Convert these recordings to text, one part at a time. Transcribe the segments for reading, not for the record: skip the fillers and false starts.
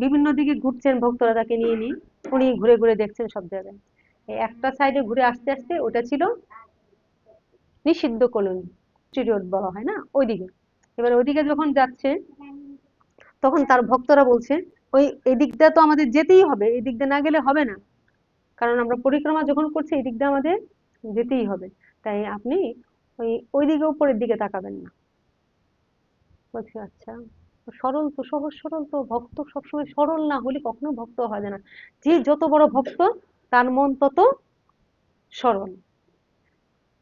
বিভিন্ন দিকে ঘুরছেন ভক্তরা তাকে নিয়ে নিয়ে, উনি ঘুরে ঘুরে দেখছেন সব জায়গায়। এই একটা সাইডে ঘুরে আসতে আসতে ওটা ছিল নিষিদ্ধ কলোনি, রোড বলা হয় না, ওইদিকে। এবার ওইদিকে যখন যাচ্ছে তখন তার ভক্তরা বলছে, ওই এদিকটা তো আমাদের যেতেই হবে, এই দিক দিয়ে না গেলে হবে না, কারণ আমরা পরিক্রমা যখন করছি এই দিক দিয়ে আমাদের যেতেই হবে, তাই আপনি ওই দিকে উপরের দিকে তাকাবেন না। বলছি আচ্ছা, সরল তো, সহজ সরল তো, ভক্ত সবসময় সরল না হলে কখনো ভক্ত হয় না। যে যত বড় ভক্ত তার মন তত সরল।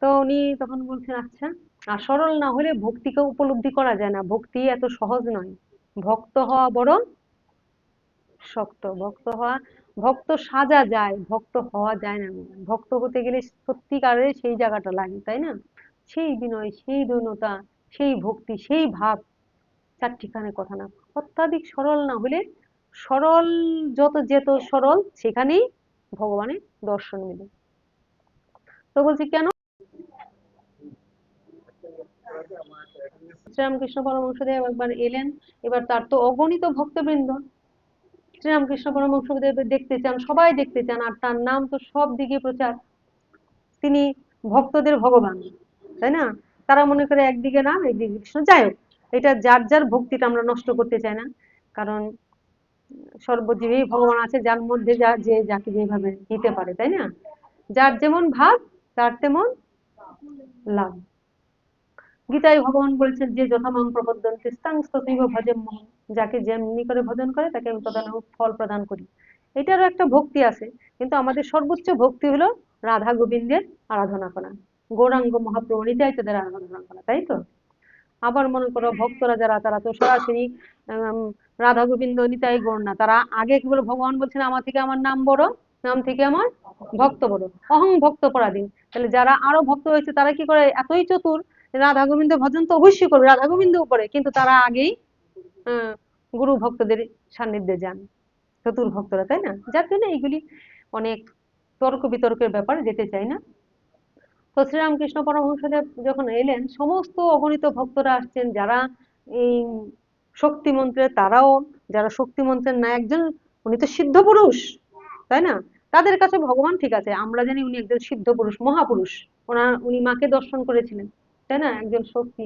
তো উনি তখন বলছেন আচ্ছা, আর সরল না হলে ভক্তিকে উপলব্ধি করা যায় না, ভক্তি এত সহজ নয়, ভক্ত হওয়া বড় শক্ত। ভক্ত সাজা যায়, ভক্ত হওয়া যায় না। ভক্ত হতে গেলে সত্যিকারের সেই জায়গাটা লাগে, তাই না? সেই বিনয়, সেই দৈন্যতা, সেই ভক্তি, সেই ভাব, চারটিখানে কথা না। অত্যাধিক সরল না হলে, সরল যত যেত সরল সেখানেই ভগবানের দর্শন মেলে। তো বলছি কেন? শ্রীরামকৃষ্ণ পরমহংসদেব একবার এলেন, এবার তার তো অগণিত ভক্তবৃন্দ শ্রীরামকৃষ্ণ পরমহংসদেব দেখতে চান, সবাই দেখতে চান, আর তার নাম তো সব দিকে প্রচার, তিনি ভক্তদের ভগবান, তাই না? তারা মনে করে একদিকে নাম একদিকে কৃষ্ণ। যাই হোক, এটা যার যার ভক্তিটা আমরা নষ্ট করতে চাই না, কারণ সর্বজীবেই ভগবান আছে, যার মধ্যে যা যে যাকে যেভাবে নিতে পারে, তাই না? যার যেমন ভাব তার তেমন লাভ। গীতায় ভগবান বলেছেন, যে যথামাং প্রপদ্যন্তে তাং তথৈব ভজেম্যহম, যাকে যেমনি করে ভজন করে তাকে আমি তদানুরূপ ফল প্রদান করি। এটারও একটা ভক্তি আছে, কিন্তু আমাদের সর্বোচ্চ ভক্তি হলো রাধা গোবিন্দের আরাধনা করা, গৌরাঙ্গ মহাপ্রভু নিতাইদের আরাধনা করা, তাই তো? আবার মনে করো ভক্তরা যারা, তারা তো সরাসরি রাধা গোবিন্দ নিতাই গৌর না, তারা আগে কি বলে, ভগবান বলছেন আমার থেকে আমার নাম বড়, নাম থেকে আমার ভক্ত বড়, অহং ভক্ত পরাধীন। তাহলে যারা আরো ভক্ত হয়েছে তারা কি করে, এতই চতুর, রাধা গোবিন্দ ভজন তো অবশ্যই করবে, রাধা গোবিন্দ উপরে, কিন্তু তারা আগেই গুরু ভক্তদের সান্নিধ্যে যান, চতুর ভক্তরা, তাই না? যার জন্য এইগুলি অনেক তর্ক বিতর্কের ব্যাপার, যেতে চাই না। তো শ্রীরামকৃষ্ণ পরমহংসদেব যখন এলেন, সমস্ত অগণিত ভক্তরা আসছেন, যারা এই শক্তি মন্ত্রে, তারাও, যারা শক্তি মন্ত্রের না, একজন উনি তো সিদ্ধ পুরুষ, তাই না? তাদের কাছে ভগবান, ঠিক আছে, আমরা জানি উনি একজন সিদ্ধ পুরুষ, মহাপুরুষ, উনি মাকে দর্শন করেছিলেন, তাই না? একজন শক্তি,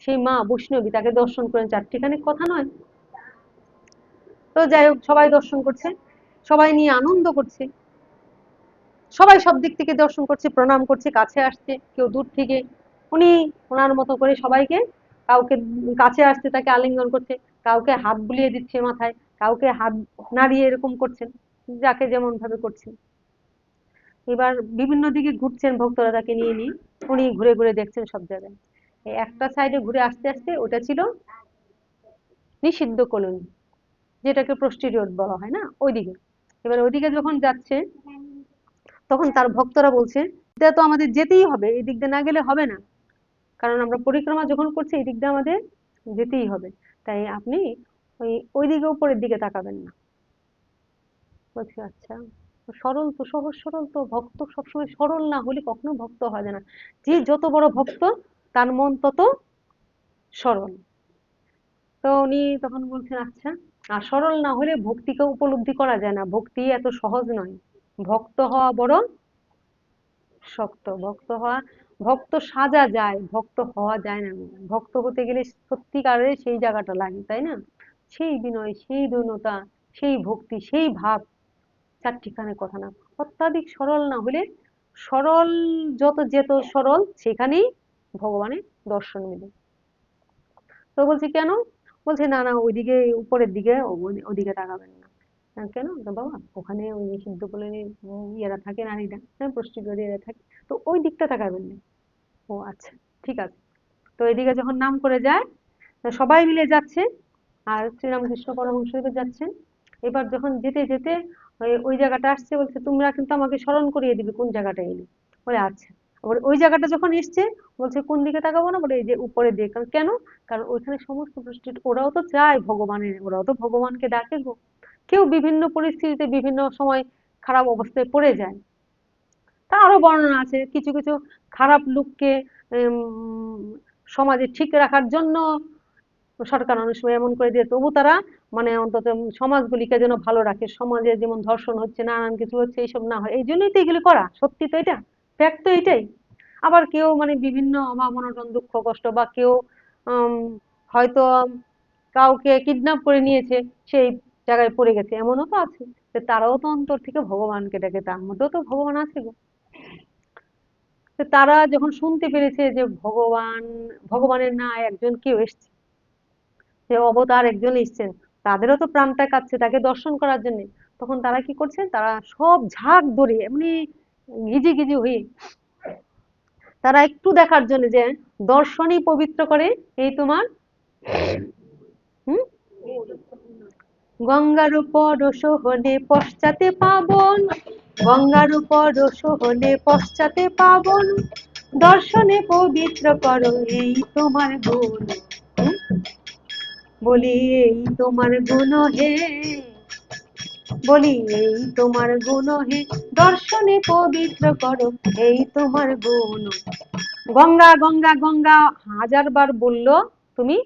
সেই মা বৈষ্ণবী, তাকে দর্শন করেন, চারটিখানি কথা নয়। তো যাই হোক, সবাই দর্শন করছে, সবাই নিয়ে আনন্দ করছে, সবাই সব দিক থেকে দর্শন করছে, প্রণাম করছে, কাছে আসছে, কেউ দূর থেকে। উনি ওনার মতো করে সবাইকে, কাউকে কাছে আসছে তাকে আলিঙ্গন করছে, কাউকে হাত বুলিয়ে দিচ্ছে মাথায়, কাউকে হাত নাড়িয়ে এরকম করছেন, যাকে যেমন ভাবে করছেন। এবার বিভিন্ন দিকে ঘুরছেন ভক্তরা তাকে নিয়ে নিয়ে, উনি ঘুরে ঘুরে দেখছেন সব জায়গায়। এই একটা সাইডে ঘুরে আসতে আসতে ওটা ছিল নিষিদ্ধ কলোনি, যেটাকে প্রস্টিটিউট বলা হয় না, ওইদিকে। এবার ওইদিকে যখন যাচ্ছে তখন তার ভক্তরা বলছে, এটা তো আমাদের যেতেই হবে, এই দিক দিয়ে না গেলে হবে না, কারণ আমরা পরিক্রমা যখন করছি এই দিক দিয়ে আমাদের যেতেই হবে, তাই আপনি ওই দিকে উপরের দিকে তাকাবেন না। বলছি আচ্ছা, সরল তো, সহজ সরল তো, ভক্ত সবসময় সরল না হলে কখনো ভক্ত হয় না। যে যত বড় ভক্ত তার মন তত সরল। তো উনি তখন বলছেন আচ্ছা, আর সরল না হলে ভক্তিকে উপলব্ধি করা যায় না, ভক্তি এত সহজ নয়, ভক্ত হওয়া বড় শক্ত। ভক্ত সাজা যায়, ভক্ত হওয়া যায় না। ভক্ত হতে গেলে সত্যিকারের সেই জায়গাটা লাগে, তাই না? সেই বিনয়, সেই দৈন্যতা, সেই ভক্তি, সেই ভাব, চারটিখানে কথা না। অত্যাধিক সরল না হলে, সরল যত যেত সরল সেখানেই ভগবানের দর্শন মেলে। তো বলছি কেন? বলছে না না, ওইদিকে উপরের দিকে, ওদিকে তাকাবেন না। কেন বাবা, ওখানে ওই নিষিদ্ধ কলোনির ইয়েরা থাকে, নারীরা, হ্যাঁ, প্রস্টিটিউট থাকে, তো ওই দিকটা তাকাবেন না। ও আচ্ছা, ঠিক আছে। তো এদিকে যখন নাম করে যায়, তো সবাই মিলে যাচ্ছে, আর শ্রীরামকৃষ্ণ পরমহংসদেব যাচ্ছেন। এবার যখন যেতে যেতে ওই জায়গাটা আসছে, বলছে তোমরা কিন্তু আমাকে স্মরণ করিয়ে দিবে কোন জায়গাটা এলে। বলে আচ্ছা। আবার ওই জায়গাটা যখন এসছে, বলছে কোন দিকে তাকাবো না, বলে এই যে উপরে দিকে। কেন? কারণ ওইখানে সমস্ত প্রস্টিটিউট, ওরাও তো চায় ভগবানের, ওরাও তো ভগবানকে ডাকে গো। কেউ বিভিন্ন পরিস্থিতিতে বিভিন্ন সময় খারাপ অবস্থায় পড়ে যায়, তা আরো বর্ণনা আছে। কিছু কিছু খারাপ লোককে সমাজে ঠিক রাখার জন্য সরকার অনেক সময় এমন করে দিয়ে, তবু তারা মানে অন্তত সমাজগুলিকে যেন ভালো রাখে, সমাজে যেমন ধর্ষণ হচ্ছে, নানান কিছু হচ্ছে, এইসব না হয়, এই জন্যই তো এগুলি করা। সত্যি তো এটা, ফ্যাক্ট তো এটাই। আবার কেউ মানে বিভিন্ন অভাব অনটন দুঃখ কষ্ট, বা কেউ হয়তো কাউকে কিডন্যাপ করে নিয়েছে, সেই জায়গায় পড়ে গেছে, এমনও তো আছে। তো তারাও তো অন্তর থেকে ভগবানকে ডাকে, তার মধ্যেও তো ভগবান আছে গো। তো তারা যখন শুনতে পেরেছে যে ভগবানের না একজন কেউ এসছে, যে অবতার একজন এসছেন, তাদেরও তো প্রাণটা কাঁপছে তাকে দর্শন করার জন্য, তখন তারা কি করছে, তারা সব ঝাঁক ধরে এমনি গিজি গিজি হয়ে তারা একটু দেখার জন্য, যে দর্শনই পবিত্র করে, এই তোমার হুম গঙ্গার উপর সোহনে পশ্চাতে পাবন, গঙ্গার উপর সোহনে পশ্চাতে পাবন, দর্শনে পবিত্র করো এই তোমার গুণ। হুম? বলি এই তোমার গুণ হে, বলি এই তোমার গুণ হে, দর্শনে পবিত্র করো এই তোমার গুণ। গঙ্গা গঙ্গা গঙ্গা হাজারবার বললো, তুমি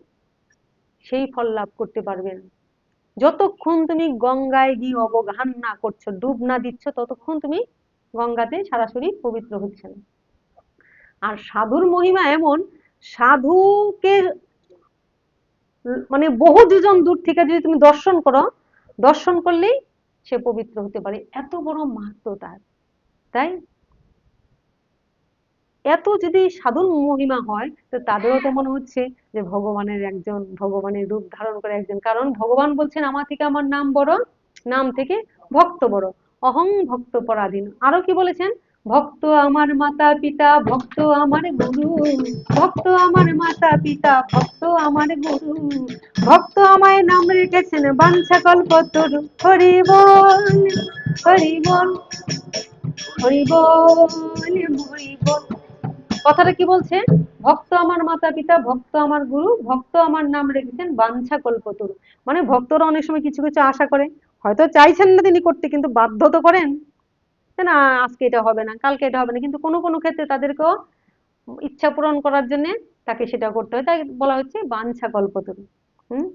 সেই ফল লাভ করতে পারবে না। যতক্ষণ তুমি গঙ্গায় গিয়ে অবগাহন না করছো, ডুব না দিচ্ছ, ততক্ষণ তুমি গঙ্গাতে সরাসরি পবিত্র হচ্ছে না। আর সাধুর মহিমা এমন, সাধুকে মানে বহু যোজন দূর থেকে যদি তুমি দর্শন করো, দর্শন করলেই সে পবিত্র হতে পারে, এত বড় মাহাত্ম্য তার। তাই এত যদি সাধুর মহিমা হয়, তো তাদেরও তো মনে হচ্ছে যে ভগবানের একজন, ভগবানের রূপ ধারণ করে একজন। কারণ ভগবান বলছেন, আমার থেকে আমার নাম বড়, নাম থেকে ভক্ত বড়, অহং ভক্ত পরাধীন। আরো কি বলেছেন, ভক্ত আমার মাতা পিতা, ভক্ত আমার গুরু, ভক্ত আমার মাতা পিতা, ভক্ত আমার গুরু, ভক্ত আমায় নাম রেখেছেন বাঞ্ছা কল্পতরু। হরি বল, হরি বল, হরি বল, হরি বল। কথাটা কি বলছে, ভক্ত আমার মাতা পিতা, ভক্ত আমার গুরু, ভক্ত আমার নাম রেখেছেন বাঞ্ছা কল্পতরু। মানে ভক্তরা অনেক সময় কিছু কিছু আশা করে, হয়তো চাইছেন না তিনি করতে, কিন্তু বাধ্য তো করেন, যে না আজকে এটা হবে না, কালকে এটা হবে না, কিন্তু কোনো কোনো ক্ষেত্রে তাদেরকেও ইচ্ছা পূরণ করার জন্য তাকে সেটা করতে হয়, তাই বলা হচ্ছে বাঞ্ছা কল্পতরু। হুম,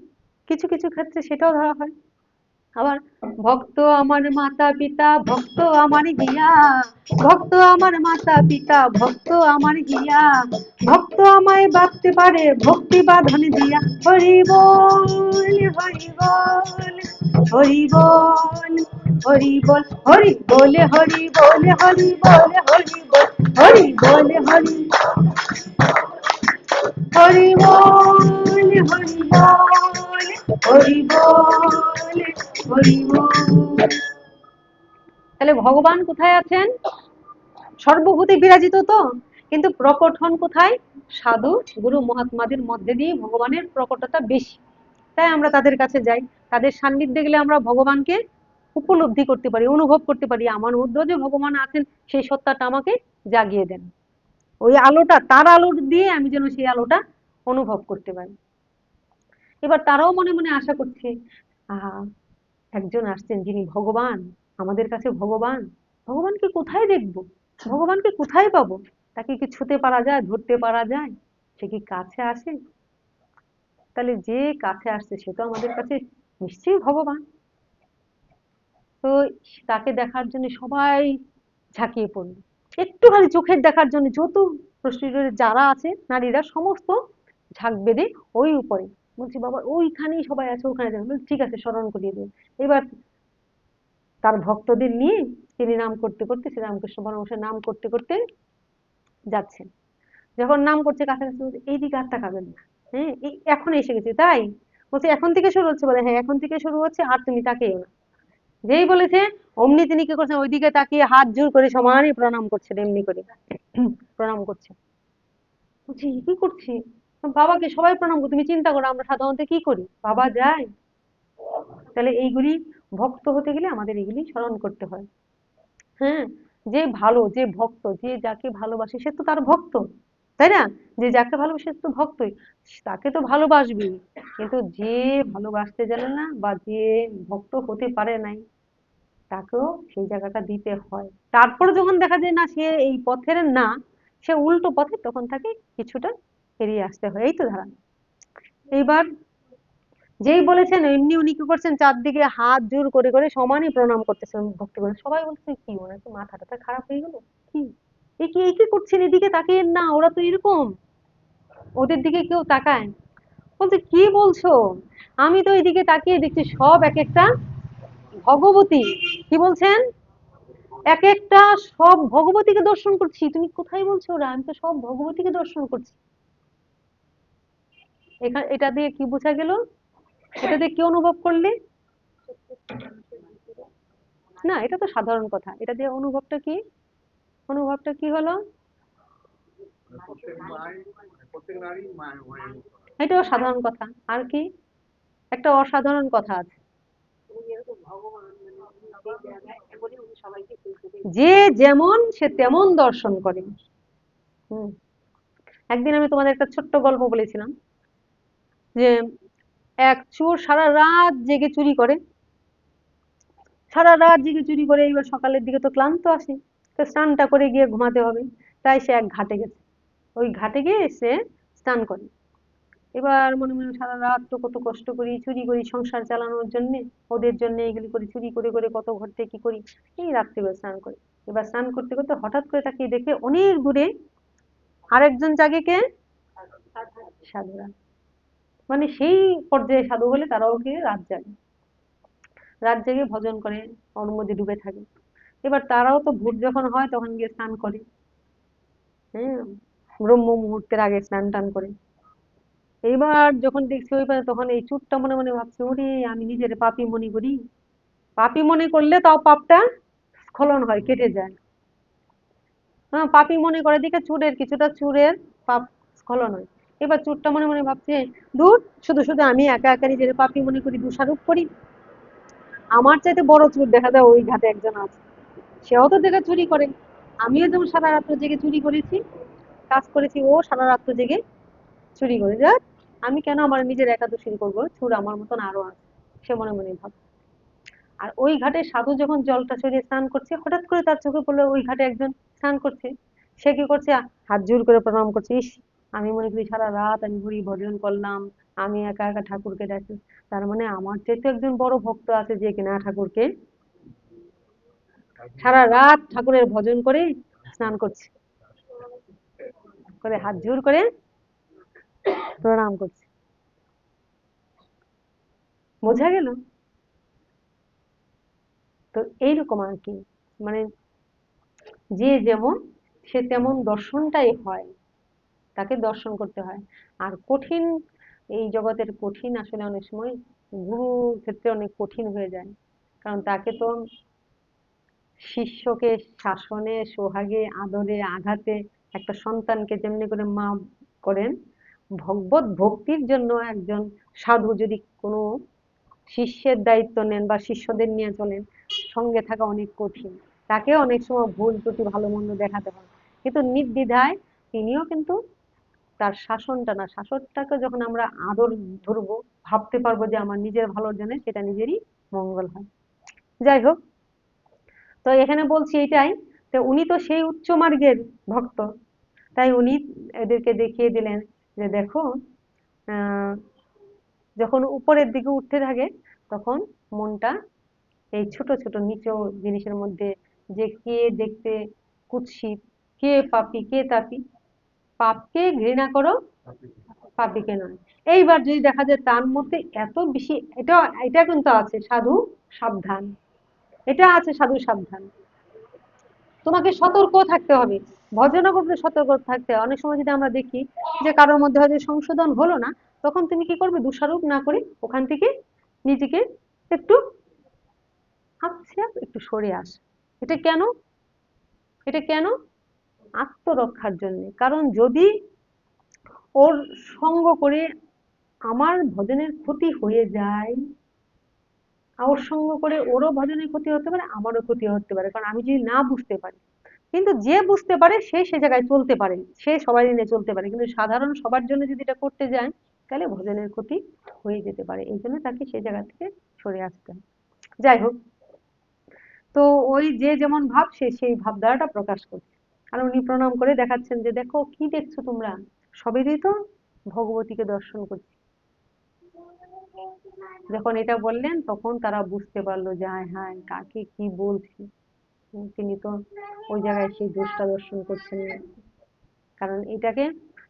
কিছু কিছু ক্ষেত্রে সেটাও ধরা হয়। আবার ভক্ত আমার মাতা পিতা, ভক্ত আমার গিয়া, ভক্ত আমার মাতা পিতা, ভক্ত আমার গিয়া, ভক্ত আমায় বাঁধতে পারে ভক্তি বাঁধন দিয়া। হরি বল, হরি বল, হরি বল, হরি বল, হরি বলে, হরি বলে, হরি বলে, হরি বল, হরি বলে, হরি, হরি বল, হরি বল, হরি বল, হরি বল। তাহলে ভগবান কোথায় আছেন, সর্বভূতে বিরাজিত তো, কিন্তু প্রকট হন কোথায়, সাধু গুরু মহাত্মাদের মধ্যে দিয়ে ভগবানের প্রকটতা বেশি। তাই আমরা তাদের কাছে যাই, তাদের সান্নিধ্যে গেলে আমরা ভগবানকে উপলব্ধি করতে পারি, অনুভব করতে পারি, আমার মধ্যেও যে ভগবান আছেন, সেই সত্তাটা আমাকে জাগিয়ে দেন। ওই আলোটা, তার আলো দিয়ে আমি যেন সেই আলোটা অনুভব করতে পারি। এবার তারাও মনে মনে আশা করছে, আহা, একজন আসছেন যিনি ভগবান, আমাদের কাছে ভগবান, ভগবানকে কোথায় দেখবো, ভগবানকে কোথায় পাবো, তাকে কি ছুঁতে পারা যায়, ধরতে পারা যায়, সে কি কাছে আসে? তাহলে যে কাছে আসছে সে তো আমাদের কাছে নিশ্চয়ই ভগবান। তো তাকে দেখার জন্য সবাই ঝাঁপিয়ে পড়লো, একটুখানি চোখের দেখার জন্য যত প্রস্টিটিউট যারা আছে নারীরা সমস্ত ঝাঁক বেঁধে ওই উপরে। বলছি বাবা ওইখানেই সবাই আছে, ওখানে যাবেন, ঠিক আছে স্মরণ করিয়ে দিন। এবার তার ভক্তদের নিয়ে তিনি নাম করতে করতে, শ্রীরামকৃষ্ণ পরমহংসের নাম করতে করতে যাচ্ছেন। যখন নাম করছে কাছাকাছি, বলছে এইদিকে আর তাকাবেন না, হ্যাঁ এই এখন এসে গেছি। তাই বলছে এখন থেকে শুরু হচ্ছে, বলে হ্যাঁ এখন থেকে শুরু হচ্ছে, আর তুমি তাকিও না। যেই বলেছে অমনি তিনি কি করছেন, ওইদিকে তাকিয়ে হাত জোর করে সমানই প্রণাম করছেন, এমনি করে প্রণাম করছে। বলছি কি করছি, বাবাকে সবাই প্রণাম করি, তুমি চিন্তা করো আমরা সাধারণত কি করি, বাবা যায়। তাহলে এইগুলি ভক্ত হতে গেলে আমাদের এগুলি স্মরণ করতে হয়। হ্যাঁ, যে ভালো, যে ভক্ত, যে যাকে ভালোবাসে সে তো তার ভক্ত, তাই না? যে যাকে ভালোবাসে সে তো ভক্তই, তাকে তো ভালোবাসবি। কিন্তু যে ভালোবাসতে জানে না, বা যে ভক্ত হতে পারে নাই, তাকেও সেই জায়গাটা দিতে হয়। তারপর যখন দেখা যায় না সে এই পথের না, সে উল্টো পথে, তখন তাকে কিছুটা এড়িয়ে আসতে হয়। এই তো ধারা। এইবার যেই বলেছেন এমনি উনি কি করছেন, চারদিকে হাত জোর করে করে সমানই প্রণাম করতেছেন ভক্তি করে। সবাই বলছে কি ওনার কি মাথা টাথা খারাপ হয়ে গেল, কি এ কি করছেন, এদিকে তাকিয়ে না, ওরা তো এরকম, ওদের দিকে কেউ তাকায়। বলছে কি বলছো, আমি তো এদিকে তাকিয়ে দেখছি সব এক একটা ভগবতী। কি বলছেন, এক একটা সব ভগবতীকে দর্শন করছি। তুমি কোথায় বলছো ওরা, আমি তো সব ভগবতীকে দর্শন করছি। এখানে এটা দিয়ে কি বোঝা গেল, এটা দিয়ে কি অনুভব করলে? না, এটা তো সাধারণ কথা, এটা দিয়ে অনুভবটা কি, অনুভবটা কি হলো? এটাও সাধারণ কথা। আর কি একটা অসাধারণ কথা আছে, যে যেমন সে তেমন দর্শন করে। হুম। একদিন আমি তোমাদের একটা ছোট্ট গল্প বলেছিলাম যে এক চোর সারা রাত জেগে চুরি করে, সারা রাত জেগে চুরি করে, এবার সকালের দিকে তো ক্লান্ত আসে, তো স্নানটা করে গিয়ে ঘুমাতে হবে, তাই সে এক ঘাটে গেছে। ওই ঘাটে গিয়ে সে স্নান করে। এবার মনে মনে সারা রাত তো কত কষ্ট করি, চুরি করি সংসার চালানোর জন্য, ওদের জন্য এগুলি করি, চুরি করে করে কত ঘর থেকে কি করি, এই রাত্রিবেলা স্নান করি। এবার স্নান করতে করতে হঠাৎ করে তাকিয়ে দেখে অনেক দূরে আরেকজন জাগে, কে? সাধুরা। মানে সেই পর্যায়ে সাধু হলে তারাও গিয়ে রাত জাগে, রাত জেগে ভজন করে, ওর মধ্যে ডুবে থাকে। এবার তারাও তো ভোর যখন হয় তখন গিয়ে স্নান করে, হ্যাঁ, ব্রহ্ম মুহূর্তের আগে স্নান টান করে। এইবার যখন দেখছি ওই পারে, তখন এই চোরটা মনে মনে ভাবছে, ওরে আমি নিজের পাপী মনে করি, পাপী মনে করলে তাও পাপটা স্খলন হয়, কেটে যায়। হ্যাঁ, পাপী মনে করে দিকে চোরের কিছুটা, চোরের পাপ স্খলন হয়। এবার চোরটা মনে মনে ভাবছে, দূর, শুধু শুধু আমি একা একা নিজের পাপী মনে করি, দোষারোপ করি, আমার চাইতে বড় চোর দেখা যায় ওই ঘাটে একজন আছে, সেও তো দেখে চুরি করে, আমিও যেমন সারা রাত্র জেগে চুরি করেছি, কাজ করেছি, ও সারা রাত্র জেগে চুরি করে যাক, আমি কেন আমার নিজের একা দোষী করবো, চোর আমার মতন আরো আছে, সে মনে মনে ভাব। আর ওই ঘাটে সাধু যখন জলটা সরিয়ে স্নান করছে, হঠাৎ করে তার চোখে পড়লো ওই ঘাটে একজন স্নান করছে। সে কি করছে, হাত জোর করে প্রণাম করছে, ইস, আমি মনে করি সারা রাত আমি হরি ভজন করলাম, আমি একা একা ঠাকুরকে ডাকি, তার মানে আমার চাইতে একজন বড় ভক্ত আছে যে কিনা ঠাকুরকে সারা রাত ঠাকুরের ভজন করে স্নান করছে, করে হাত জোর করে প্রণাম করছে। বোঝা গেল? তো এইরকম আর কি, মানে যে যেমন সে তেমন দর্শনটাই হয়, তাকে দর্শন করতে হয়। আর কঠিন, এই জগতের কঠিন আসলে অনেক সময় গুরুর ক্ষেত্রে অনেক কঠিন হয়ে যায়, কারণ তাকে তো শিষ্যকে শাসনে সোহাগে আদরে আঘাতে, একটা সন্তানকে যেমনি করে মা করেন, ভগবত ভক্তির জন্য একজন সাধু যদি কোনো শিষ্যের দায়িত্ব নেন বা শিষ্যদের নিয়ে চলেন, সঙ্গে থাকা অনেক কঠিন, তাকে অনেক সময় ভুল ত্রুটি ভালো মন্দ দেখাতে হয়, কিন্তু নির্দ্বিধায় তিনিও কিন্তু তার শাসনটা না, শাসনটাকে যখন আমরা আদর ধরবো, ভাবতে পারবো যে আমার নিজের ভালোর জন্য, সেটা নিজেরই মঙ্গল হয়। যাই হোক, তো এখানে বলছি এটাই, তো উনি তো সেই উচ্চ মার্গের ভক্ত, তাই উনি এদেরকে দেখিয়ে দিলেন যে দেখো, আহ যখন উপরের দিকে উঠতে থাকে তখন মনটা এই ছোট ছোট নিচু জিনিসের মধ্যে, যে কে দেখতে কুৎসিত, কে পাপী কে তাপী, পাপকে ঘৃণা করো, পাপীকে নয়। এইবার যদি দেখা যায় তার মধ্যে এত বেশি, এটা এটা কিন্তু আছে সাধু সাবধান, এটা আছে সাধু সাবধান, তোমাকে সতর্ক থাকতে হবে, ভজনা করতে সতর্ক থাকতে হবে। অনেক সময় যদি আমরা দেখি যে কারোর মধ্যে হয়তো সংশোধন হলো না, তখন তুমি কি করবে, দোষারোপ না করে ওখান থেকে নিজেকে একটু আচ্ছা একটু সরে আস। এটা কেন, এটা কেন, আত্মরক্ষার জন্য। কারণ যদি ওর সঙ্গ করে আমার ভজনের ক্ষতি হয়ে যায়, ওর সঙ্গ করে ওরও ভজনের ক্ষতি হতে পারে, আমারও ক্ষতি হতে পারে, কারণ আমি যদি না বুঝতে পারি। কিন্তু যে বুঝতে পারে সে সে জায়গায় চলতে পারে, সে সবাই নিয়ে চলতে পারে, কিন্তু সাধারণ সবার জন্য যদি এটা করতে যায়, তাহলে ভজনের ক্ষতি হয়ে যেতে পারে, এই জন্য তাকে সেই জায়গা থেকে সরে আসতে হয়। যাই হোক, তো ওই যে যেমন ভাব সে সেই ভাবধারাটা প্রকাশ করছে। আর উনি প্রণাম করে দেখাচ্ছেন যে দেখো কি দেখছো তোমরা, সবেরই তো ভগবতীকে দর্শন করছি। যখন এটা বললেন তখন তারা বুঝতে পারলো যে হায় হায় কাকে কি বলছি, তিনি তো ওই জায়গায় সেই দোষটা দর্শন করছেন না। কারণ এটাকে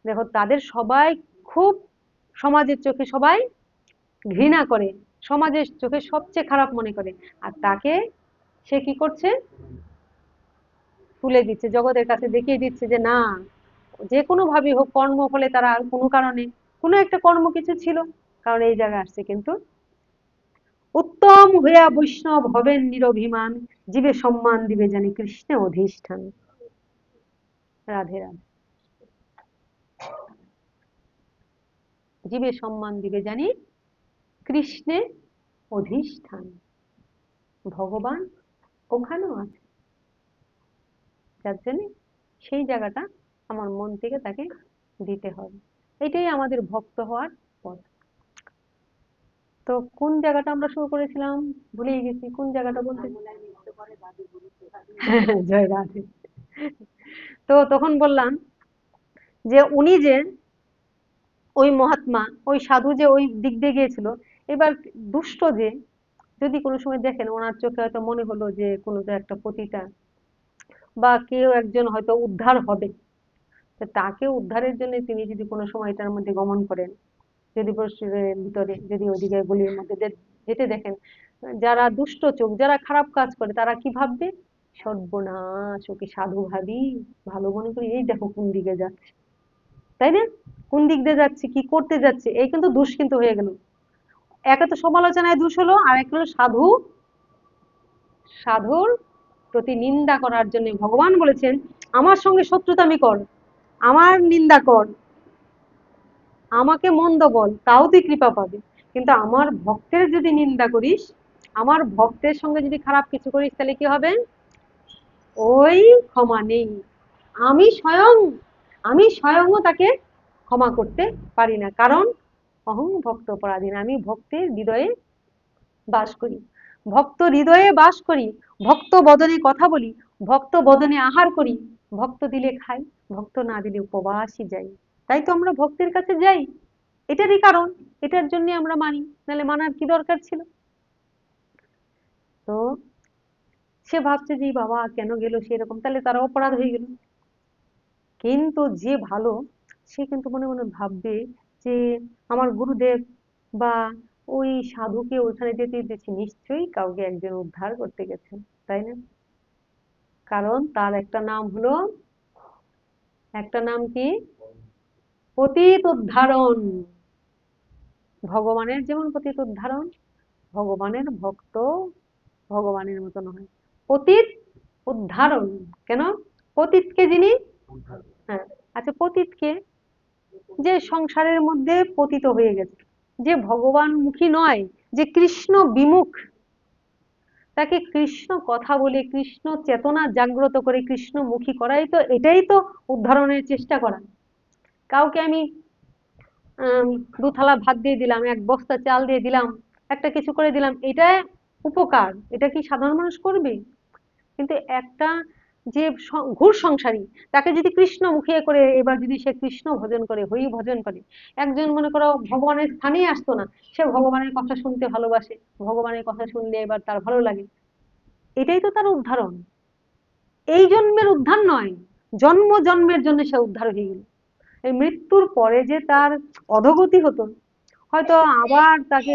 দেখো, তাদের সবাই খুব, সমাজের চোখে সবাই ঘৃণা করে, সমাজের চোখে সবচেয়ে খারাপ মনে করে, আর তাকে সে কি করছে, তুলে দিচ্ছে, জগতের কাছে দেখিয়ে দিচ্ছে যে না, যে কোনো ভাবে হোক কর্ম ফলে তারা কোনো কারণে কোনো একটা কর্ম কিছু ছিল, কারণ এই জায়গায় আসছে। কিন্তু উত্তম হইয়া বৈষ্ণব হবেন নিরভিমান, জীবে সম্মান দিবে জানি কৃষ্ণে অধিষ্ঠান। রাধে রাধে। জীবে সম্মান দিবে জানি কৃষ্ণে অধিষ্ঠান। ভগবান ওখানেও আছে, যার জন্য সেই জায়গাটা আমার মন থেকে তাকে দিতে হবে। এটাই আমাদের ভক্ত হওয়ার পথ। তো কোন জায়গাটা আমরা শুরু করেছিলাম ভুলেই গেছি, কোন জায়গাটা বলতে। জয় রাধে। তো তখন বললাম যে উনি যে ওই মহাত্মা, ওই সাধু যে ওই দিক দিয়ে গিয়েছিল, এবার দুষ্ট যে যদি কোনো সময় দেখেন ওনার চোখে হয়তো মনে হলো যে কোনো তো একটা পতিতা বা কেউ একজন হয়তো উদ্ধার হবে, তো তাকে উদ্ধারের জন্য তিনি যদি কোনো সময় এটার মধ্যে গমন করেন, যদি বস্তির ভিতরে যদি ওইদিকে গলির মধ্যে যেতে দেখেন, যারা দুষ্ট চোখ, যারা খারাপ কাজ করে, তারা কি ভাববে, সর্বনাশ, ওকে সাধু ভাবি, ভালো মনে করি, এই দেখো কোন দিকে যাচ্ছে, তাই না? কোন দিক দিয়ে যাচ্ছে, কি করতে যাচ্ছে, এই কিন্তু দোষ কিন্তু হয়ে গেল। একে তো সমালোচনায় দোষ হলো, আর এক হলো সাধু, সাধুর প্রতি নিন্দা করার জন্য ভগবান বলেছেন আমার সঙ্গে শত্রুতামি কর, আমার নিন্দা কর, আমাকে মন্দ বল, তাও তুই কৃপা পাবি, কিন্তু আমার ভক্তের যদি নিন্দা করিস, আমার ভক্তের সঙ্গে যদি খারাপ কিছু করিস, তাহলে কি হবে, ওই ক্ষমা নেই। আমি স্বয়ং, আমি স্বয়ংও তাকে ক্ষমা করতে পারি না, কারণ অহং ভক্ত পরাধীন, আমি ভক্তের হৃদয়ে বাস করি, ভক্ত হৃদয়ে বাস করি, ভক্ত বদনে কথা বলি, ভক্ত বদনে আহার করি, ভক্ত দিলে খাই, ভক্ত না দিলে উপবাসই যাই। তাই তো আমরা ভক্তের কাছে যাই, এটারই কারণ, এটার জন্য আমরা মানি, নাহলে মানার কি দরকার ছিল। তো সে ভাবছে যে বাবা কেন গেল সেরকম, তাহলে তারা অপরাধ হয়ে গেল। কিন্তু যে ভালো, সে কিন্তু মনে মনে ভাববে যে আমার গুরুদেব বা ওই সাধুকে ওখানে যেতে দিয়েছি, নিশ্চয়ই কাউকে একজন উদ্ধার করতে গেছেন, তাই না? কারণ তার একটা নাম হলো, একটা নাম কি, পতিত উদ্ধারণ। ভগবানের যেমন পতিত উদ্ধারণ, ভগবানের ভক্ত ভগবানের মতন হয় পতিত উদ্ধারণ। কেন? পতিতকে যিনি, হ্যাঁ, আচ্ছা, পতিতকে, যে সংসারের মধ্যে পতিত হয়ে গেছে, যে ভগবান মুখী নয়, যে কৃষ্ণ বিমুখ, তাকে কৃষ্ণ কথা বলে, কৃষ্ণ চেতনা জাগ্রত করে কৃষ্ণমুখী করাই তো, এটাই তো উদ্ধারণের চেষ্টা করা। কাউকে আমি দু থালা ভাত দিয়ে দিলাম, এক বস্তা চাল দিয়ে দিলাম, একটা কিছু করে দিলাম, এটা উপকার, এটা কি সাধারণ মানুষ করবে? কিন্তু একটা যে ঘুর সংসারী, তাকে যদি কৃষ্ণ মুখিয়ে করে, এবার যদি সে কৃষ্ণ ভজন করে, হরি ভজন করে, একজন মনে করো ভগবানের স্থানেই আসতো না, সে ভগবানের কথা শুনতে ভালোবাসে, ভগবানের কথা শুনলে এবার তার ভালো লাগে, এটাই তো তার উদ্ধারণ। এই জন্মের উদ্ধার নয়, জন্ম জন্মের জন্য সে উদ্ধার হয়ে গেল। এই মৃত্যুর পরে যে তার অধোগতি হতো, হয়তো আবার তাকে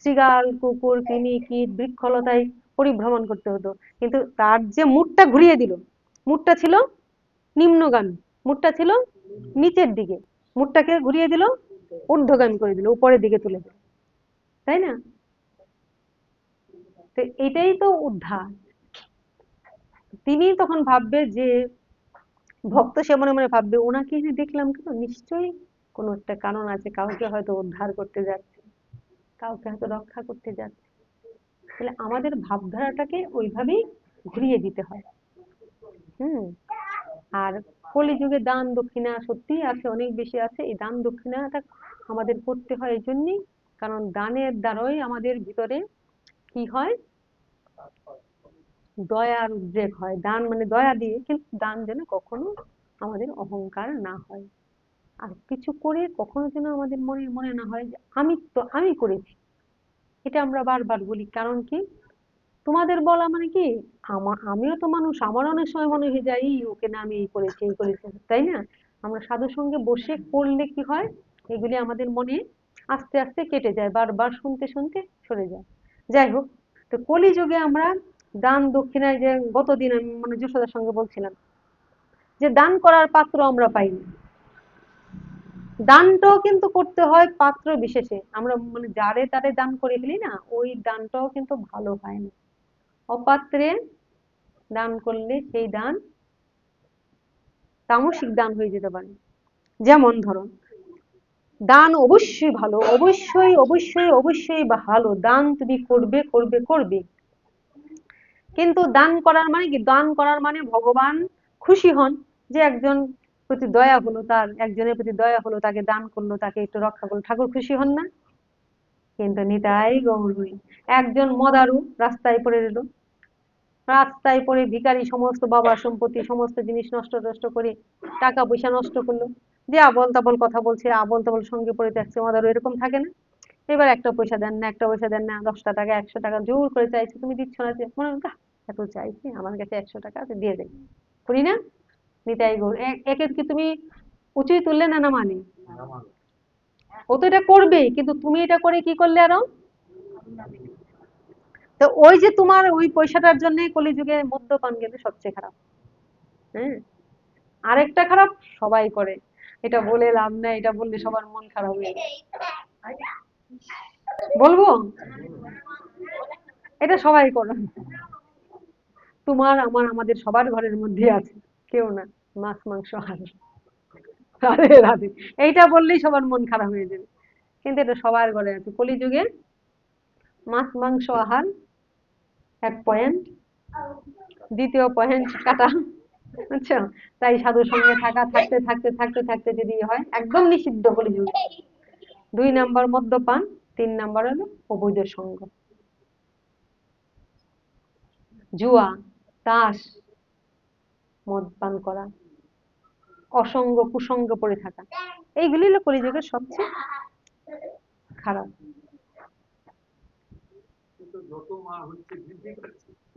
শৃগাল, কুকুর, কৃমি, কীট, বৃক্ষলতায় পরিভ্রমণ করতে হতো, কিন্তু তার যে মুডটা ঘুরিয়ে দিল, মুডটা ছিল নিম্নগামী, মুডটা ছিল নিচের দিকে, মুডটাকে ঘুরিয়ে দিল, ঊর্ধ্বগামী করে দিল, উপরের দিকে তুলে দিল, তাই না? তো এটাই তো উদ্ধার। তিনি তখন ভাববে যে ভক্ত, সে মনে মনে ভাববে ওনাকে যে দেখলাম, কেন, নিশ্চয়ই কোনো একটা কারণ আছে, কাউকে হয়তো উদ্ধার করতে যাচ্ছে, কাউকে হয়তো রক্ষা করতে যাচ্ছে। তাহলে আমাদের ভাবধারাটাকে ওইভাবেই ঘুরিয়ে দিতে হয়। হুম। আর কলিযুগে দান দক্ষিণা সত্যিই আছে, অনেক বেশি আছে। এই দান দক্ষিণাটা আমাদের করতে হয় এই জন্যই, কারণ দানের দ্বারাই আমাদের ভিতরে কি হয়, দয়ার উদ্রেক হয়। দান মানে দয়া দিয়ে, কিন্তু দান যেন কখনো আমাদের অহংকার না হয়। আর কিছু করে কখনো যেন আমাদের মনে মনে না হয় যে আমি করেছি। এটা আমরা বারবার বলি, কারণ কি, তোমাদের বলা মানে কি, আমিও তো মানুষ, আমার অনেক সময় মনে হয়ে যায় ওকে না আমি এই করেছি এই করেছি, তাই না? আমরা সাধুর সঙ্গে বসে করলে কি হয়, এগুলি আমাদের মনে আস্তে আস্তে কেটে যায়, বারবার শুনতে শুনতে সরে যায়। যাই হোক, তো কলিযুগে আমরা দান দক্ষিণায়, যে গতদিন আমি মানে যশোদার সঙ্গে বলছিলাম যে দান করার পাত্র আমরা পাইনি। দানটাও কিন্তু করতে হয় পাত্র বিশেষে, আমরা মানে যারে তারে দান করে ফেলি না, ওই দানটাও কিন্তু ভালো হয় না। অপাত্রে দান করলে সেই দান তামসিক দান হয়ে যেতে পারে। যেমন ধরো, দান অবশ্যই ভালো, অবশ্যই অবশ্যই অবশ্যই ভালো, দান তুমি করবে করবে করবে, কিন্তু দান করার মানে কি, দান করার মানে ভগবান খুশি হন, যে একজন প্রতি দয়া হলো, তার একজনের প্রতি দয়া হলো, তাকে দান করলো, তাকে একটু রক্ষা করলো, ঠাকুর খুশি হন না? কিন্তু নিতাই গৌর হই, একজন মদারু রাস্তায় পড়ে রইল, রাস্তায় পড়ে ভিখারি, সমস্ত বাবা সম্পত্তি সমস্ত জিনিস নষ্ট নষ্ট করে টাকা পয়সা নষ্ট করলো, যে আবল তাবল কথা বলছে, আবল তাবল সঙ্গে পড়ে যাচ্ছে, মদারু এরকম থাকে না? এবার একটা পয়সা দেন না, একটা পয়সা দেন না, 10টা টাকা 100 টাকা জোর করে চাইছে, তুমি দিচ্ছ না, যে মনে হয়, এত চাইছি, আমার কাছে 100 টাকা আছে, দিয়ে দেয়, করি না? নিতাই গৌর, একে কি তুমি উঁচুই তুললে না, না মানে, ও তো এটা করবেই, কিন্তু তুমি এটা করে কি করলে আরো, তো ওই যে তোমার ওই পয়সাটার জন্য কলিযুগে মদ্যপান কিন্তু সবচেয়ে খারাপ। হ্যাঁ, আরেকটা খারাপ, সবাই করে, এটা বলে লাভ নাই, এটা বললে সবার মন খারাপ হয়ে যাবে, বলবো, এটা সবাই করে, তোমার আমার আমাদের সবার ঘরের মধ্যে আছে, কেউ না, মাছ মাংস হাঁস, রাধে রাধে, এইটা বললেই সবার মন খারাপ হয়ে যাবে, কিন্তু এটা সবার ঘরে আছে। কলিযুগে মাছ মাংস আহার 1 পয়েন্ট, দ্বিতীয় পয়েন্ট কাটা, বুঝছো? তাই সাধুর সঙ্গে থাকা, থাকতে থাকতে থাকতে থাকতে যদি হয়, একদম নিষিদ্ধ কলিযুগে। 2 নাম্বার মদ্যপান, 3 নাম্বার হলো অবৈধ সঙ্গ, জুয়া, তাস, মদ পান করা, অসঙ্গ কুসঙ্গ পড়ে থাকা, এইগুলি হলো কলিযুগের সবচেয়ে খারাপ।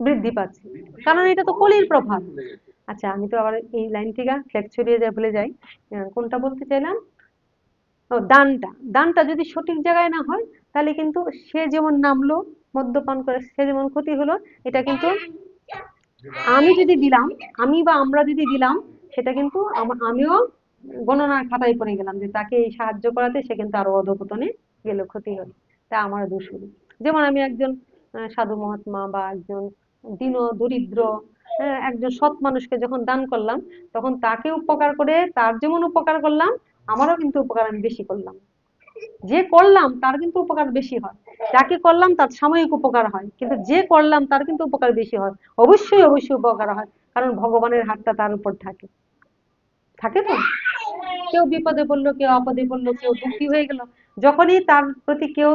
বৃদ্ধি পাচ্ছে, কারণ এটা তো কলির প্রভাব। আচ্ছা, আমি তো আবার এই লাইন থেকে ফ্লেক্স ছড়িয়ে যায় ভুলে যাই, কোনটা বলতে চাইলাম, ও দানটা, দানটা যদি সঠিক জায়গায় না হয়, তাহলে কিন্তু সে যেমন নামলো মদ্যপান করে, সে যেমন ক্ষতি হলো, এটা কিন্তু আমি যদি দিলাম, আমি বা আমরা যদি দিলাম, সেটা কিন্তু আমিও গণনার খাতায় পড়ে গেলাম, যে তাকে এই সাহায্য করাতে সে কিন্তু আরো অধঃপতনে গেল, ক্ষতি হলো, তা আমার দোষ হলো। যেমন আমি একজন সাধু মহাত্মা বা একজন দীন দরিদ্র, একজন সৎ মানুষকে যখন দান করলাম, তখন তাকে উপকার করে, তার যেমন উপকার করলাম, আমারও কিন্তু উপকার আমি বেশি করলাম। যে করলাম তার কিন্তু উপকার বেশি হয়, যাকে করলাম তার সাময়িক উপকার হয়, কিন্তু যে করলাম তার কিন্তু উপকার বেশি হয়, অবশ্যই অবশ্যই উপকার হয়, কারণ ভগবানের হাতটা তার উপর থাকে, থাকে তো। কেউ বিপদে পড়লো, কেউ আপদে পড়লো, কেউ দুঃখী হয়ে গেল, যখনই তার প্রতি কেউ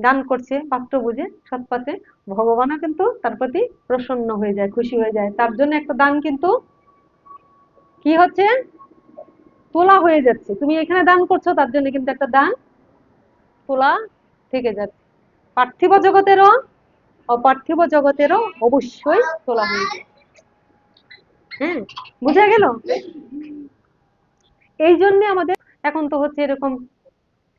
দান করছে পাত্র বুঝে সৎপথে, ভগবানও কিন্তু তার প্রতি প্রসন্ন হয়ে যায়, খুশি হয়ে যায়, তার জন্য একটা দান কিন্তু কি হচ্ছে, তোলা হয়ে যাচ্ছে, তুমি এখানে দান করছো, তার জন্য কিন্তু একটা দান তোলা থেকে যাচ্ছে, পার্থিব জগতেরও অপার্থিব জগতেরও অবশ্যই তোলা হয়ে যায়। হ্যাঁ, বুঝা গেল? এই জন্য আমাদের এখন তো হচ্ছে এরকম,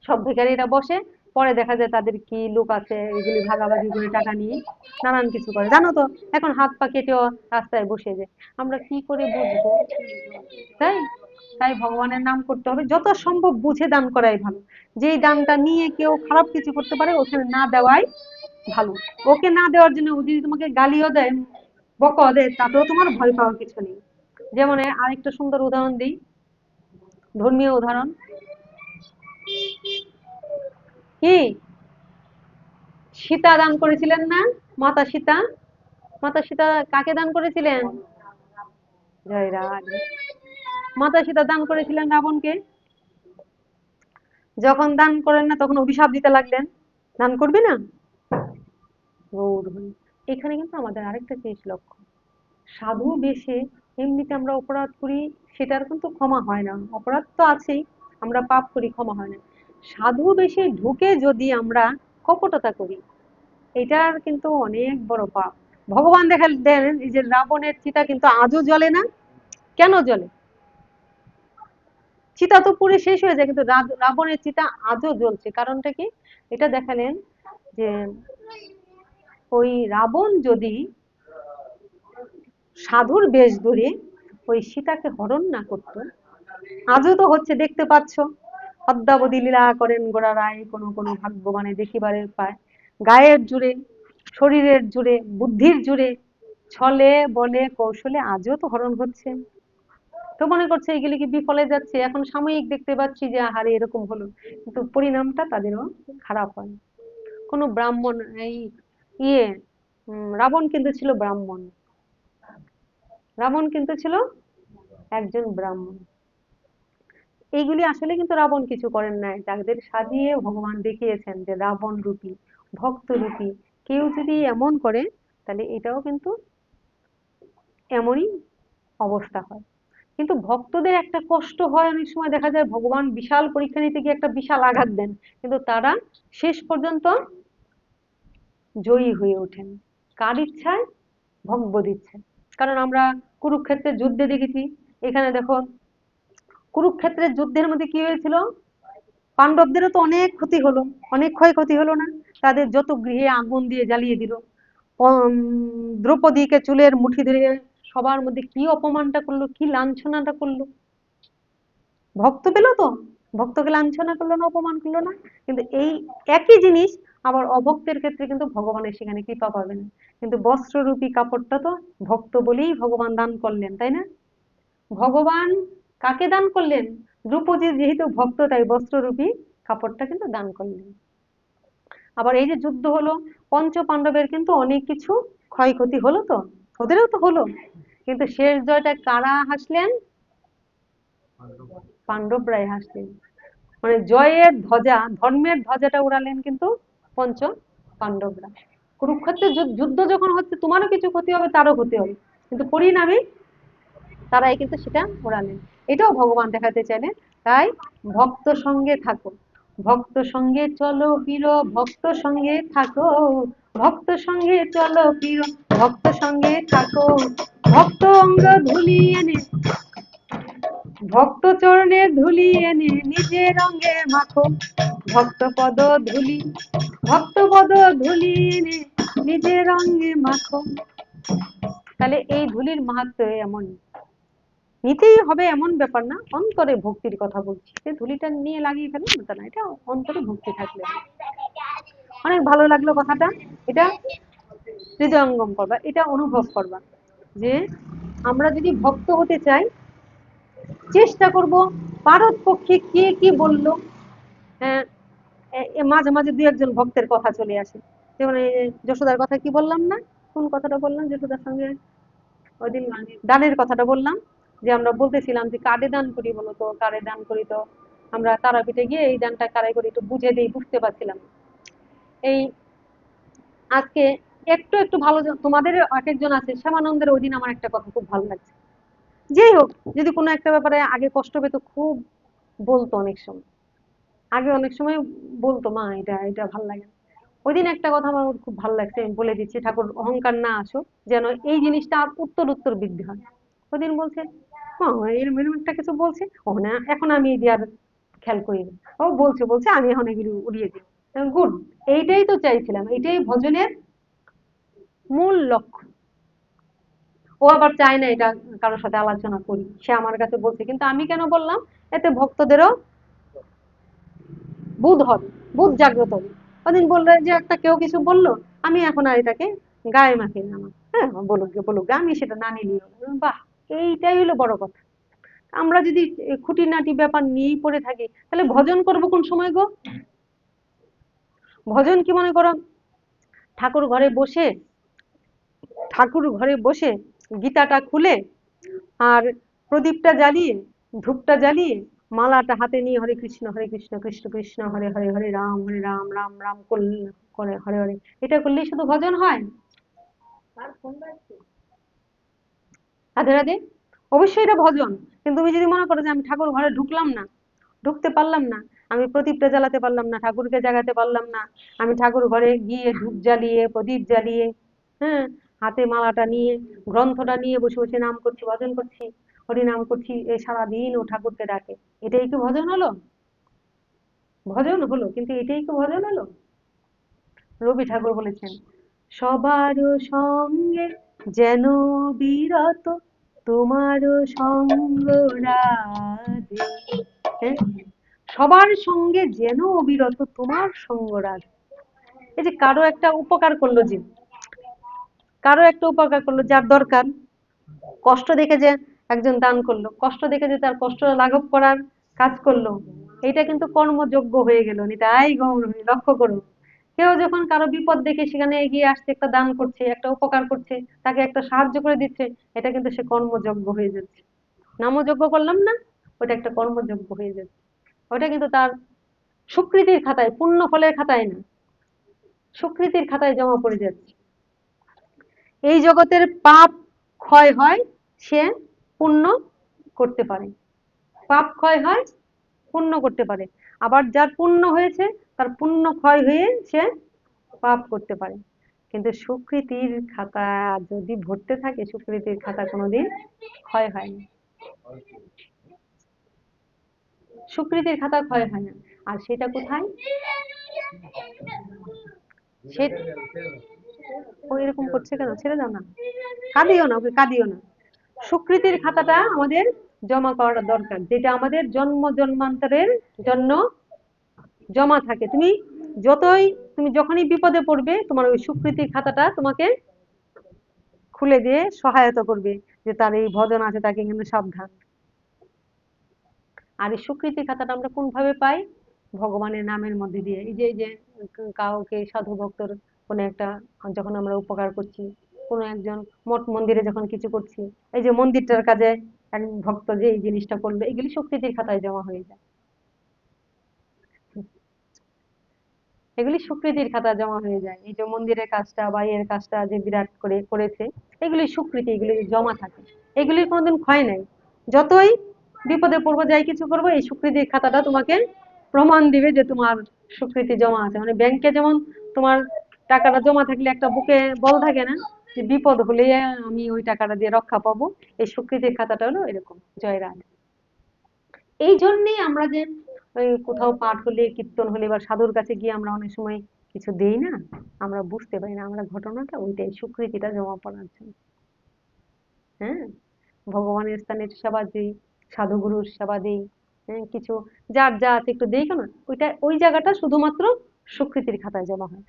সব ভিখারিরা বসে, পরে দেখা যায় তাদের কি লোক আছে, এগুলি ভাগাভাগি করে টাকা নিয়ে নানান কিছু করে, জানো তো, এখন হাত পা কেটেও রাস্তায় বসে যায়, আমরা কি করে বুঝবো? তাই, তাই ভগবানের নাম করতে হবে, যত সম্ভব বুঝে দান করাই ভালো, যেই দানটা নিয়ে কেউ খারাপ কিছু করতে পারে ওখানে না দেওয়াই ভালো। ওকে না দেওয়ার জন্য ও যদি তোমাকে গালিও দেয়, বকাও দেয়, তাতেও তোমার ভয় পাওয়ার কিছু নেই। যেমন আরেকটা সুন্দর উদাহরণ দিই, ধর্মীয় উদাহরণ, কি, সীতা দান করেছিলেন না, মাতা সীতা, মাতা সীতা কাকে দান করেছিলেন? জয় রাধ, মাতা সীতা দান করেছিলেন রাবণকে, যখন দান করেন না তখন অভিশাপ দিতে লাগলেন, দান করবে না, গৌর হরি। এখানে কিন্তু আমাদের আরেকটা জিনিস লক্ষ্য, সাধু বেশে এমনিতে আমরা অপরাধ করি, সেটার কিন্তু ক্ষমা হয় না, অপরাধ তো আছেই, আমরা পাপ করি, ক্ষমা হয় না। সাধু বেশে ঢুকে যদি আমরা কপটতা করি, এটার কিন্তু অনেক বড় পাপ। ভগবান দেন এই যে রাবণের চিতা কিন্তু আজও জ্বলে না। কেন জ্বলে? চিতা তো পুড়ে শেষ হয়ে যায়, কিন্তু রাবণের চিতা আজও জ্বলছে। কারণটা কি? এটা দেখালেন যে ওই রাবণ যদি সাধুর বেশ ধরে ওই সীতাকে হরণ না করতো, আজও তো হচ্ছে, দেখতে পাচ্ছ। অদ্যাবধি লীলা করেন গোরা রায়, কোনো কোনো ভাগ্যবানে দেখিবারে পায়। গায়ের জুড়ে, শরীরের জুড়ে, বুদ্ধির জুড়ে, ছলে বলে কৌশলে আজও তো হরণ হচ্ছে। তো মনে করছে এগুলি কি বিফলে যাচ্ছে, এখন সাময়িক দেখতে পাচ্ছি যে আহারে এরকম হলো, কিন্তু পরিণামটা তাদেরও খারাপ হয়। কোনো ব্রাহ্মণ এই ইয়ে রাবণ কিন্তু ছিল ব্রাহ্মণ, রাবণ কিন্তু ছিল একজন ব্রাহ্মণ। এইগুলি আসলে কিন্তু রাবণ কিছু করেন নাই, তাদের সাজিয়ে ভগবান দেখিয়েছেন যে রাবণ রূপী, ভক্ত রূপী কেউ যদি এমন করে, তাহলে এটাও কিন্তু এমনই অবস্থা হয়। কিন্তু ভক্তদের একটা কষ্ট হয়, অনেক সময় দেখা যায় ভগবান বিশাল পরীক্ষা নিতে গিয়ে একটা বিশাল আঘাত দেন, কিন্তু তারা শেষ পর্যন্ত জয়ী হয়ে ওঠেন। কার ইচ্ছায়? ভগবদ ইচ্ছায়। কারণ আমরা কুরুক্ষেত্রের যুদ্ধে দেখেছি, এখানে দেখো কুরুক্ষেত্রের যুদ্ধের মধ্যে কি হয়েছিল, পাণ্ডবদেরও তো অনেক ক্ষতি হলো, অনেক ক্ষয়ক্ষতি হলো না? তাদের যত গৃহে আগুন দিয়ে জ্বালিয়ে দিল, দ্রৌপদীকে চুলের মুঠি ধরে সবার মধ্যে কি অপমানটা করলো, কি লাঞ্ছনাটা করলো। ভক্ত পেল তো, ভক্তকে লাঞ্ছনা করলো না, অপমান করলো না? কিন্তু এই একই জিনিস আবার অভক্তের ক্ষেত্রে কিন্তু ভগবানের সেখানে কৃপা পাবে না। কিন্তু বস্ত্ররূপী কাপড়টা তো ভক্ত বলেই ভগবান দান করলেন, তাই না? ভগবান কাকে দান করলেন? দ্রৌপদী যেহেতু ভক্ত, তাই বস্ত্ররূপী কাপড়টা কিন্তু দান করলেন। আবার এই যে যুদ্ধ হলো, পঞ্চ পাণ্ডবের কিন্তু অনেক কিছু ক্ষয়ক্ষতি হলো, তো ওদেরও তো হলো, কিন্তু শেষ জয়টা কারা হাসলেন? পাণ্ডবরাই হাসলেন। মানে জয়ের ধ্বজা, ধর্মের ধ্বজাটা উড়ালেন কিন্তু পঞ্চ পাণ্ডবরা। কুরুক্ষেত্রের যুদ্ধ যখন হচ্ছে, তোমারও কিছু ক্ষতি হবে, তারও ক্ষতি হবে, কিন্তু পরিণামে তারাই কিন্তু সেটা উড়ালেন। এটাও ভগবান দেখাতে চাইলেন। তাই ভক্ত সঙ্গে থাকো, ভক্ত সঙ্গে চলো বীর, ভক্ত সঙ্গে থাকো, ভক্ত সঙ্গে চলো বীর, ভক্ত সঙ্গে থাকো। ভক্ত অঙ্গ ধুলি এনে, ভক্ত চরণে ধুলি এনে নিজের অঙ্গে মাখো, ভক্ত পদ ধুলি, ভক্ত পদ ধুলি এনে নিজের অঙ্গে মাখো। তাহলে এই ধুলির মাহাত্ম্য এমন, নিতেই হবে এমন ব্যাপার না, অন্তরে ভক্তির কথা বলছি, যে ধুলিটা নিয়ে লাগিয়ে ফেলেন ওটা না, এটা অন্তরে ভক্তি থাকলে। অনেক ভালো লাগলো কথাটা, এটা হৃদয়ঙ্গম করবা, এটা অনুভব করবা যে আমরা যদি ভক্ত হতে চাই, চেষ্টা করব পারত পক্ষে কে কি বললো। হ্যাঁ, মাঝে মাঝে দুই একজন ভক্তের কথা চলে আসে, যেমন এই যশোদার কথা কি বললাম না, কোন কথাটা বললাম যশোদার সঙ্গে ওই দিন, দানের কথাটা বললাম, যে আমরা বলতেছিলাম যে কারে দান করি বলো তো, কারে দান করি, তো আমরা তারাপীঠে গিয়ে এই দানটা কারে করি একটু বুঝে দিই, বুঝতে পারছিলাম। এই আজকে একটু একটু ভালো, তোমাদের এক একজন আছে, শ্যামানন্দের ওই দিন আমার একটা কথা খুব ভালো লাগছে। যেই হোক, যদি কোনো একটা ব্যাপারে আগে কষ্ট পেতো খুব বলতো, অনেক সময় আগে অনেক সময় বলতো, মা এটা এটা ভাল লাগে না। ওই দিন একটা কথা আমার খুব ভালো লাগছে, আমি বলে দিচ্ছি, ঠাকুর অহংকার না আসো, যেন এই জিনিসটা আর উত্তর উত্তর বৃদ্ধি হয়। ওই দিন বলছে, মা এরম এরম একটা কিছু বলছে, ও না এখন আমি এই দিয়ে আর খেয়াল করি না, ও বলছে বলছে আমি এখন এগুলো উড়িয়ে দিই। গুড, এইটাই তো চাইছিলাম, এইটাই ভজনের মূল লক্ষ্য। ও আবার চায় না এটা কারোর সাথে আলোচনা করি, সে আমার কাছে বলছে, কিন্তু আমি কেন বললাম, এতে ভক্তদেরও বুধ হবে, বুধ জাগ্রত হবে। ওদিন বললো যে একটা কেউ কিছু বললো, আমি এখন আর এটাকে গায়ে মাখি না, আমার হ্যাঁ বলুক গে বলুক গে, আমি সেটা না নিলেই হলো। বাহ, এইটাই হলো বড় কথা। আমরা যদি খুঁটিনাটি ব্যাপার নিয়েই পড়ে থাকি, তাহলে ভজন করব কোন সময় গো? ভজন কি মনে করো ঠাকুর ঘরে বসে, ঠাকুর ঘরে বসে গীতাটা খুলে আর প্রদীপটা জ্বালিয়ে, ধূপটা জ্বালিয়ে, মালাটা হাতে নিয়ে হরে কৃষ্ণ কৃষ্ণ কৃষ্ণ হরে হরে, হরে রাম রাম রাম করে হরে হরে, এটা করলেই শুধু ভজন হয়? রাধে রাধে, অবশ্যই এটা ভজন। কিন্তু তুমি যদি মনে করো যে আমি ঠাকুর ঘরে ঢুকলাম না, ঢুকতে পারলাম না, আমি প্রদীপটা জ্বালাতে পারলাম না, ঠাকুরকে জাগাতে পারলাম না, আমি ঠাকুর ঘরে গিয়ে ধূপ জ্বালিয়ে প্রদীপ জ্বালিয়ে, হ্যাঁ, হাতে মালাটা নিয়ে গ্রন্থটা নিয়ে বসে বসে নাম করছি, ভজন করছি, হরিনাম করছি, এই সারাদিন ও ঠাকুরকে ডাকে, এটাই কি ভজন হলো? ভজন হলো, কিন্তু এটাই কি ভজন হলো? রবি ঠাকুর বলেছেন, সবার সঙ্গে যেন বিরত তোমার সঙ্গ রাধে, হ্যাঁ, সবার সঙ্গে যেন অবিরত তোমার সঙ্গ রাধে। এই যে কারো একটা উপকার করলো, যে কারো একটা উপকার করলো যার দরকার, কষ্ট দেখে যে একজন দান করলো, কষ্ট দেখে যে তার কষ্ট লাঘব করার কাজ করলো, এটা কিন্তু কর্মযোগ্য হয়ে গেল। নিতাই গৌর হরি, লক্ষ্য করুন, কেউ যখন কারো বিপদ দেখে সেখানে এগিয়ে আসছে, একটা দান করছে, একটা উপকার করছে, তাকে একটা সাহায্য করে দিচ্ছে, এটা কিন্তু সে কর্মযোগ্য হয়ে যাচ্ছে। নামযোগ্য করলাম না, ওটা একটা কর্মযোগ্য হয়ে যাচ্ছে। ওটা কিন্তু তার স্বীকৃতির খাতায়, পুণ্য ফলের খাতায় না, স্বীকৃতির খাতায় জমা পড়ে যাচ্ছে। এই জগতের পাপ ক্ষয় হয়, সে পুণ্য করতে পারে, পাপ ক্ষয় হয়, পুণ্য করতে পারে। আবার যার পুণ্য হয়েছে তার পুণ্য ক্ষয় হয়ে সে পাপ করতে পারে। কিন্তু সুকৃতির খাতা যদি ভরতে থাকে, সুকৃতির খাতা কোনোদিন ক্ষয় হয় না, সুকৃতির খাতা ক্ষয় হয় না। আর সেটা কোথায়? সে ও এরকম করছে কেন? ছেড়ে দাও না, কাঁদিও না, ওকে কাঁদিও না। সুকৃতির খাতাটা আমাদের জমা করা দরকার, যেটা আমাদের জন্ম জন্মান্তরের জন্য জমা থাকে। তুমি যখনই বিপদে পড়বে, তোমার ওই সুকৃতির খাতাটা তোমাকে খুলে দিয়ে সহায়তা করবে, যে তার এই ভজন আছে, তাকে কিন্তু সাবধান। আর এই সুকৃতি খাতাটা আমরা কোন ভাবে পাই? ভগবানের নামের মধ্যে দিয়ে। এই যে কাউকে সাধু ভক্তর কোনো একটা, যখন আমরা উপকার করছি, কোনো একজন মঠ মন্দিরে যখন কিছু করছি, এই যে মন্দিরটার কাজে এক ভক্ত যে এই জিনিসটা করলো, এগুলি সুকৃতির খাতায় জমা হয়ে যায়, এগুলি স্বীকৃতির খাতা জমা হয়ে যায়। এই যে মন্দিরের কাজটা বা এর কাজটা যে বিরাট করে করেছে, এগুলি স্বীকৃতি, এগুলি জমা থাকে, এগুলির কোনোদিন ক্ষয় নাই। যতই বিপদে পড়বো, যাই কিছু করবো, এই স্বীকৃতির খাতাটা তোমাকে প্রমাণ দিবে যে তোমার স্বীকৃতি জমা আছে। মানে ব্যাংকে যেমন তোমার টাকাটা জমা থাকলে একটা বুকে বল থাকে না, যে বিপদ হলে আমি ওই টাকাটা দিয়ে রক্ষা পাবো, এই স্বীকৃতির খাতাটা হলো এরকম। জয় রাধে। এই জন্যেই আমরা যে ওই কোথাও পাঠ হলে, কীর্তন হলে বা সাধুর কাছে গিয়ে আমরা অনেক সময় কিছু দেই না, আমরা বুঝতে পারি না, আমরা ঘটনাটা ওইটাই, স্বীকৃতিটা জমা পড়ার জন্য। হ্যাঁ, ভগবানের স্থানে সেবা দিই, সাধুগুরুর সেবা দিই, হ্যাঁ, কিছু যার যা আছে একটু দেই, কেন? ওইটা ওই জায়গাটা শুধুমাত্র স্বীকৃতির খাতায় জমা হয়।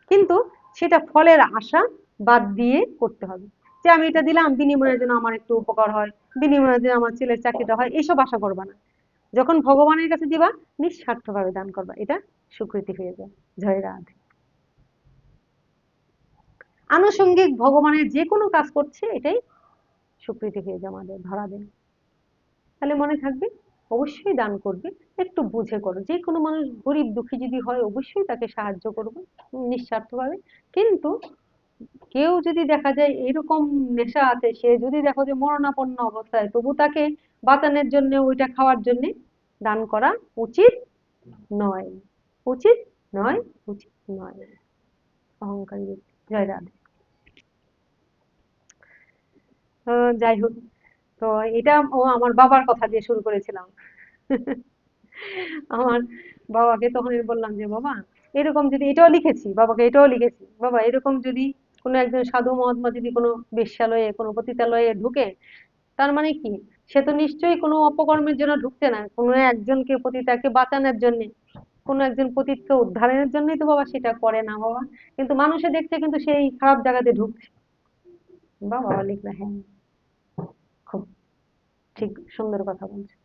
কিন্তু সেটা ফলের আশা বাদ দিয়ে করতে হবে, যে আমি এটা দিলাম বিনিময়ে যেন আমার একটু উপকার হয়, বিনিময়ে যেন আমার ছেলের চাকরিটা হয়, এইসব আশা করবা না। যখন ভগবানের কাছে দিবা, নিঃস্বার্থভাবে দান করবা, এটা স্বীকৃতি হয়ে যায়। জয় রাধে। আনুষঙ্গিক ভগবানের যে কোনো কাজ করছে, এটাই স্বীকৃতি হয়ে যায়, আমাদের ধরা দেয়। তাহলে মনে থাকবে, অবশ্যই দান করবে, একটু বুঝে করো। যে কোনো মানুষ গরিব দুঃখী যদি হয়, অবশ্যই তাকে সাহায্য করবে নিঃস্বার্থভাবে। কিন্তু কেউ যদি দেখা যায় এরকম নেশা আছে, সে যদি দেখো যে মরণাপন্ন অবস্থায়, তবু তাকে বাঁচানোর জন্য, ওইটা খাওয়ার জন্য দান করা উচিত নয়, উচিত নয়, উচিত নয়। অহংকারী ব্যক্তি। জয় রাধে। যাই হোক, তো এটা ও আমার বাবার কথা দিয়ে শুরু করেছিলাম। আমার বাবাকে তখন বললাম যে বাবা, এরকম যদি, এটাও লিখেছি বাবাকে, এটাও লিখেছি, বাবা এরকম যদি কোনো একজন সাধু মহাত্মা যদি কোনো বেশ্যালয়ে, কোনো পতিতালয়ে ঢুকে, তার মানে কি, সে তো নিশ্চয়ই কোনো অপকর্মের জন্য ঢুকছে না, কোনো একজনকে, পতিতাকে বাঁচানোর জন্য, কোনো একজন পতিতকে উদ্ধারের জন্যই তো বাবা সেটা করে না বাবা। কিন্তু মানুষে দেখছে কিন্তু সেই খারাপ জায়গাতে ঢুকছে। বাবা লিখলো, হ্যাঁ, খুব ঠিক, সুন্দর কথা বলছে।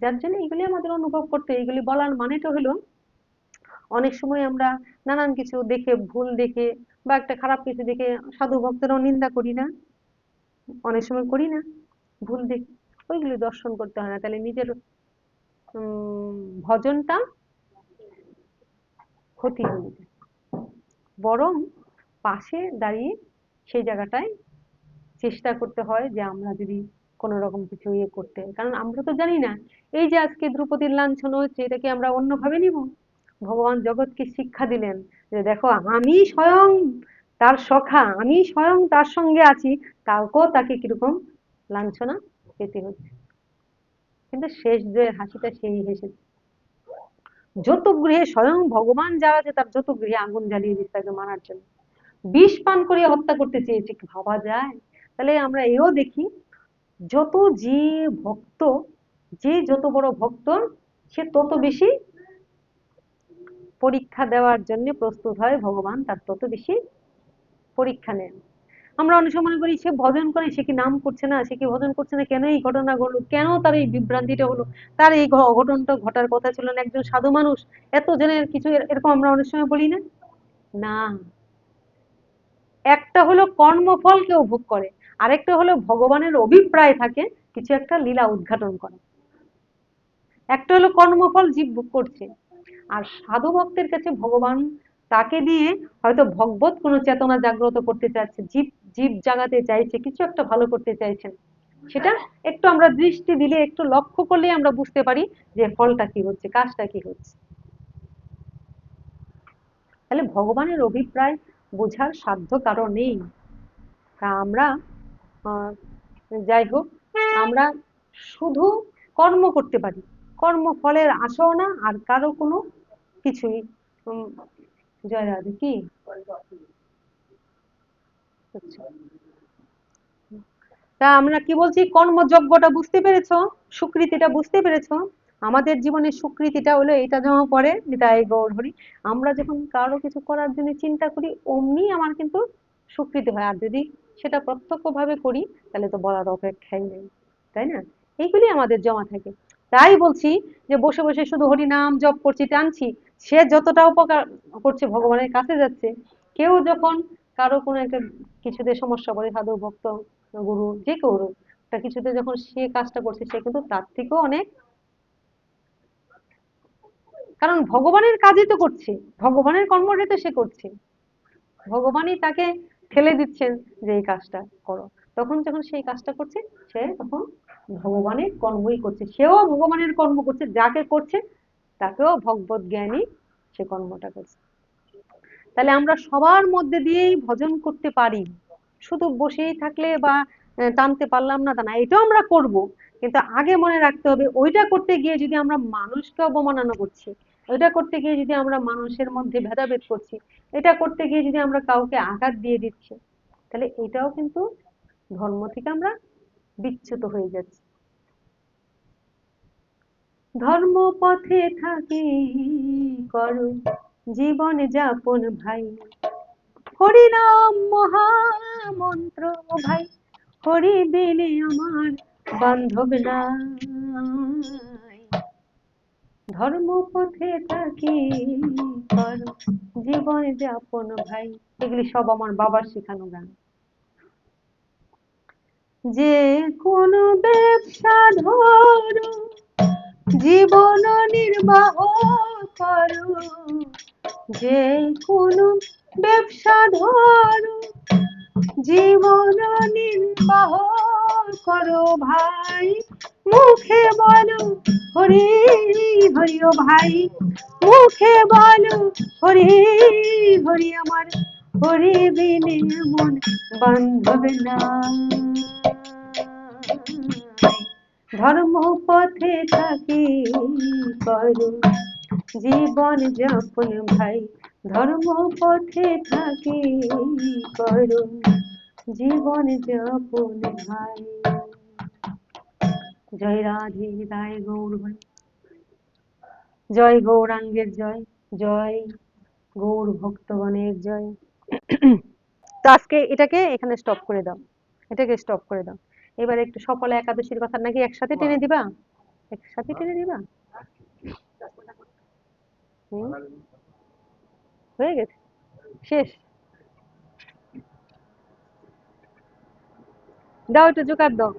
যার জন্য এগুলি আমাদের অনুভব করতে, এগুলি বলার মানেটা হলো, অনেক সময় আমরা নানান কিছু দেখে, ভুল দেখে বা একটা খারাপ কিছু দেখে সাধু ভক্তরাও নিন্দা করি না, অনেক সময় করি না, ভুল দেখে, ওইগুলি দর্শন করতে হয় না। তাহলে নিজের ভজনটা ক্ষতি হয়ে যায়, বরং পাশে দাঁড়িয়ে সেই জায়গাটায় চেষ্টা করতে হয় যে আমরা যদি কোনো রকম কিছু ইয়ে করতে, কারণ আমরা তো জানি না এই যে আজকে দ্রৌপদীর লাঞ্ছনা হচ্ছে এটাকে আমরা অন্যভাবে নিব। ভগবান জগৎকে শিক্ষা দিলেন যে দেখো আমি স্বয়ং তার সখা, আমি স্বয়ং তার সঙ্গে আছি, তাকেও তাকে কিরকম লাঞ্ছনা পেতে হচ্ছে। কিন্তু শেষ জয়ের হাসিটা সেই হেসেছে। যত গৃহে স্বয়ং ভগবান যার আছে তার যত গৃহে আগুন জ্বালিয়ে দিচ্ছে তাকে মারার জন্য, বিষ পান করে হত্যা করতে চেয়েছে, কি ভাবা যায়? তাহলে আমরা এও দেখি যত যে ভক্ত, যে যত বড় ভক্ত সে তত বেশি পরীক্ষা দেওয়ার জন্য প্রস্তুত হয়, ভগবান তার তত বেশি পরীক্ষা নেন। আমরা অনেক সময় মনে করি সে ভজন করে, সে কি নাম করছে না, সে কি ভজন করছে না, কেন এই ঘটনা ঘটলো, কেন তার এই বিভ্রান্তিটা হলো, তার এই অঘটনটা ঘটার কথা ছিল না, একজন সাধু মানুষ এত জনের কিছু এরকম আমরা অনেক সময় বলি না? না, একটা হলো কর্মফল কেউ ভোগ করে, আরেকটা হলো ভগবানের অভিপ্রায় থাকে কিছু একটা লীলা উদ্ঘাটন করা। একটা হলো কর্মফল জীব ভোগ করছে, আর সাধু ভক্তের কাছে ভগবান তাকে দিয়ে হয়তো ভগবত কোনো চেতনা জাগ্রত করতে চাচ্ছে, জীব জীব জাগাতে চাইছে, কিছু একটা ভালো করতে চাইছেন, সেটা একটু আমরা দৃষ্টি দিলে, একটু লক্ষ্য করলে আমরা বুঝতে পারি যে ফলটা কি হচ্ছে, কাজটা কি হচ্ছে। তাহলে ভগবানের অভিপ্রায় বোঝার সাধ্য কারো নেই। তা আমরা যাই হোক, আমরা শুধু কর্ম করতে পারি, কর্মফলের আশাও না, আর কারো কোনো কিছুই। জয় রাধে কি আচ্ছা, তা আমরা কি বলছি, কর্মযজ্ঞটা বুঝতে পেরেছো, স্বীকৃতিটা বুঝতে পেরেছো? আমাদের জীবনে স্বীকৃতিটা হলো এটা জমা পড়ে নিতাই গৌর হরি, আমরা যখন কারো কিছু করার জন্য চিন্তা করি অমনি আমার কিন্তু স্বীকৃতি হয়, আর যদি সেটা প্রত্যক্ষ ভাবে করি তাহলে তো বলার অপেক্ষাই নেই, তাই না? এইগুলি আমাদের জমা থাকে। তাই বলছি যে বসে বসে শুধু হরি নাম জপ করছি, টানছি, সে যতটা উপকার করছে ভগবানের কাছে যাচ্ছে, কেউ যখন কারো কোনো একটা কিছুতে সমস্যা পড়ে, সাধু ভক্ত গুরু যে কেউ একটা কিছুতে যখন সে কাজটা করছে, সে কিন্তু তার থেকেও অনেক, কারণ ভগবানের কাজই তো করছে, ভগবানের কর্মটাই তো সে করছে, ভগবানই তাকে ঠেলে দিচ্ছেন যে এই কাজটা করো, তখন যখন সেই কাজটা করছে সে তখন ভগবানের কর্মই করছে, সেও ভগবানের কর্ম করছে, যাকে করছে তাকেও ভগবত জ্ঞানী সে কর্মটা করছে। তাহলে আমরা সবার মধ্যে দিয়েই ভজন করতে পারি, শুধু বসেই থাকলে বা টানতে পারলাম না তা না, এটাও আমরা করব, কিন্তু আগে মনে রাখতে হবে ওইটা করতে গিয়ে যদি আমরা মানুষকে অবমাননা করছি, ওইটা করতে গিয়ে যদি আমরা মানুষের মধ্যে ভেদাভেদ করছি, এটা করতে গিয়ে যদি আমরা কাউকে আঘাত দিয়ে দিচ্ছি, তাহলে এটাও কিন্তু ধর্ম থেকে আমরা বিচ্যুত হয়ে যাচ্ছি। ধর্ম পথে থাকি করো জীবন যাপন ভাই, হরিনাম মহামন্ত্র ভাই, হরি বিনে আমার বান্ধব নাই, ধর্ম পথে থাকি করো জীবন যাপন ভাই। এগুলি সব আমার বাবার শেখানো গান। যে কোনো ব্যবসা ধরো জীবন নির্বাহ করো, যে কোনো ব্যবসা ধরো জীবন নির্বাহ করো ভাই, মুখে বলো হরি হরি ও ভাই, মুখে বলো হরি হরি, আমার হরি বিনে মন বান্ধব নাই, ধর্ম পথে থাকি করো জীবন যাপন ভাই, ধর্ম পথে থাকি করো জীবন যাপন ভাই। জয় রাধে রায় গৌর ভাই, জয় গৌরাঙ্গের জয়, জয় গৌর ভক্তগণের জয়। তো আজকে এটাকে এখানে স্টপ করে দাও, এটাকে স্টপ করে দাও। এবার একটু সফলা একাদশীর কথা নাকি একসাথে টেনে দিবা, একসাথে টেনে দিবা? হুম, হয়ে গেছে, শেষ। দাও একটু জোগাড় দাও।